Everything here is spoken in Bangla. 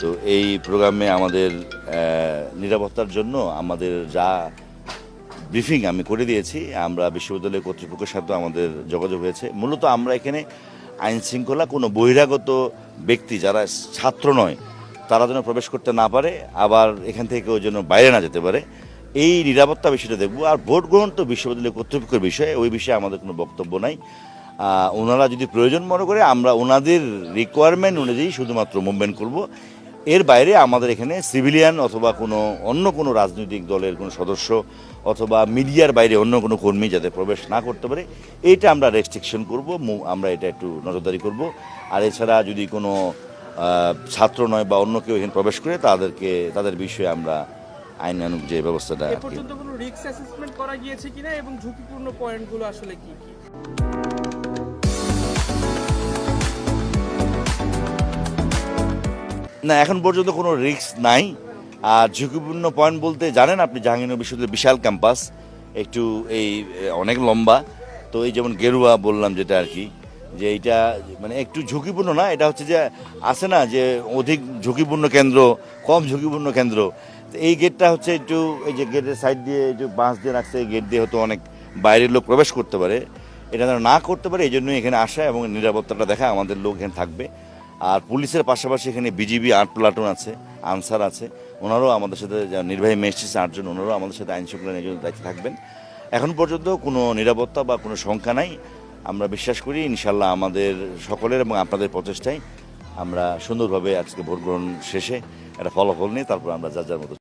তো এই প্রোগ্রামে আমাদের নিরাপত্তার জন্য আমাদের যা ব্রিফিং আমি করে দিয়েছি, আমরা বিশ্ববিদ্যালয় কর্তৃপক্ষের সাথে আমাদের যোগাযোগ হয়েছে। মূলত আমরা এখানে আইন শৃঙ্খলা কোনো বহিরাগত ব্যক্তি যারা ছাত্র নয় তারা যেন প্রবেশ করতে না পারে, আবার এখান থেকে ওই জন্য বাইরে না যেতে পারে, এই নিরাপত্তা বিষয়টা দেখব। আর ভোট গ্রহণ তো বিশ্ববিদ্যালয় কর্তৃপক্ষের বিষয়ে, ওই বিষয়ে আমাদের কোনো বক্তব্য নাই। ওনারা যদি প্রয়োজন মনে করে আমরা ওনাদের রিকোয়ারমেন্ট অনুযায়ী শুধুমাত্র মুভমেন্ট করব। এর বাইরে আমাদের এখানে সিভিলিয়ান অথবা কোনো অন্য কোনো রাজনৈতিক দলের কোনো সদস্য অথবা মিডিয়ার বাইরে অন্য কোনো কর্মী যাতে প্রবেশ না করতে পারে, এইটা আমরা রেস্ট্রিকশন করব, আমরা এটা একটু নজরদারি করব। আর এছাড়া যদি কোনো ছাত্র নয় বা অন্য কেউ এখানে প্রবেশ করে তাদের বিষয়ে আমরা আইনানুগ যে ব্যবস্থাটা এ পর্যন্ত কোনো রিস্ক অ্যাসেসমেন্ট করা গিয়েছে কিনা এবং ঝুঁকিপূর্ণ পয়েন্টগুলো আসলে কি কি? না, এখন পর্যন্ত কোনো রিস্ক নাই। আর ঝুঁকিপূর্ণ পয়েন্ট বলতে জানেন আপনি, জাহাঙ্গীরনগর বিশ্ববিদ্যালয়ের বিশাল ক্যাম্পাস, একটু এই অনেক লম্বা। তো এই যেমন গেরুয়া বললাম যেটা আর কি, যে এইটা মানে একটু ঝুঁকিপূর্ণ না, এটা হচ্ছে যে আছে না যে অধিক ঝুঁকিপূর্ণ কেন্দ্র, কম ঝুঁকিপূর্ণ কেন্দ্র। তো এই গেটটা হচ্ছে একটু, এই যে গেটের সাইড দিয়ে একটু বাঁশ দিয়ে রাখছে, এই গেট দিয়ে হয়তো অনেক বাইরের লোক প্রবেশ করতে পারে, এটা যেন না করতে পারে এই জন্যই এখানে আসা এবং নিরাপত্তাটা দেখা আমাদের লোক এখানে থাকবে। আর পুলিশের পাশাপাশি এখানে বিজিবি 8 প্লাটুন আছে, আনসার আছে, ওনারাও আমাদের সাথে, নির্বাহী ম্যাজিস্ট্রেট 8 জন, ওনারাও আমাদের সাথে আইন শৃঙ্খলা নিয়োজিত দায়িত্বে থাকবেন। এখন পর্যন্ত কোনো নিরাপত্তা বা কোনো শঙ্কা নাই। আমরা বিশ্বাস করি ইনশাল্লাহ আমাদের সকলের এবং আপনাদের প্রচেষ্টায় আমরা সুন্দরভাবে আজকে ভোট গ্রহণ শেষে একটা ফলাফল নিয়ে তারপর আমরা যার যার মতো